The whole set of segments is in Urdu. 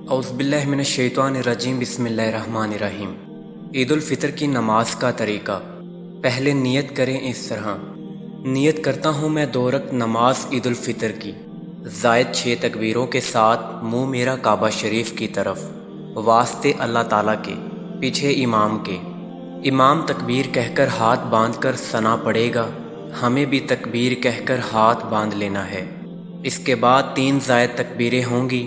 اعوذ باللہ من الشیطان الرجیم، بسم اللہ الرحمن الرحیم۔ عید الفطر کی نماز کا طریقہ۔ پہلے نیت کریں اس طرح: نیت کرتا ہوں میں 2 رکعت نماز عید الفطر کی، زائد 6 تکبیروں کے ساتھ منہ میرا کعبہ شریف کی طرف، واسطے اللہ تعالیٰ کے، پیچھے امام کے۔ امام تکبیر کہہ کر ہاتھ باندھ کر ثنا پڑے گا، ہمیں بھی تکبیر کہہ کر ہاتھ باندھ لینا ہے۔ اس کے بعد 3 زائد تکبیریں ہوں گی۔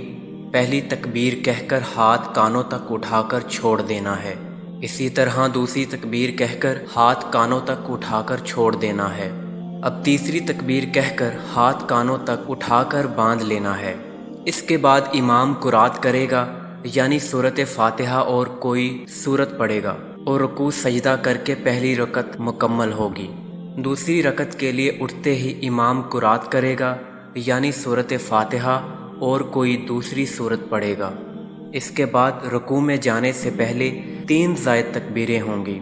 پہلی تکبیر کہہ کر ہاتھ کانوں تک اٹھا کر چھوڑ دینا ہے، اسی طرح دوسری تکبیر کہہ کر ہاتھ کانوں تک اٹھا کر چھوڑ دینا ہے۔ اب تیسری تکبیر کہہ کر ہاتھ کانوں تک اٹھا کر باندھ لینا ہے۔ اس کے بعد امام قرات کرے گا، یعنی سورۃ فاتحہ اور کوئی سورت پڑھے گا، اور رکوع سجدہ کر کے پہلی رکعت مکمل ہوگی۔ دوسری رکعت کے لیے اٹھتے ہی امام قرات کرے گا، یعنی سورۃ فاتحہ اور کوئی دوسری سورت پڑھے گا۔ اس کے بعد رکوع میں جانے سے پہلے 3 زائد تکبیریں ہوں گی۔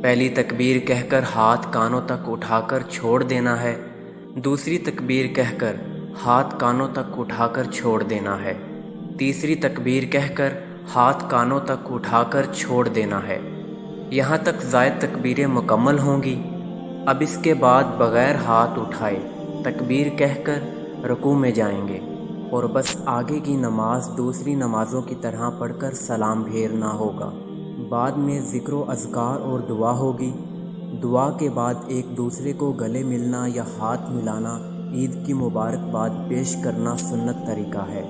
پہلی تکبیر کہہ کر ہاتھ کانوں تک اٹھا کر چھوڑ دینا ہے، دوسری تکبیر کہہ کر ہاتھ کانوں تک اٹھا کر چھوڑ دینا ہے، تیسری تکبیر کہہ کر ہاتھ کانوں تک اٹھا کر چھوڑ دینا ہے۔ یہاں تک زائد تکبیریں مکمل ہوں گی۔ اب اس کے بعد بغیر ہاتھ اٹھائے تکبیر کہہ کر رکوع میں جائیں گے، اور بس آگے کی نماز دوسری نمازوں کی طرح پڑھ کر سلام پھیرنا ہوگا۔ بعد میں ذکر و اذکار اور دعا ہوگی۔ دعا کے بعد ایک دوسرے کو گلے ملنا یا ہاتھ ملانا، عید کی مبارکباد پیش کرنا سنت طریقہ ہے۔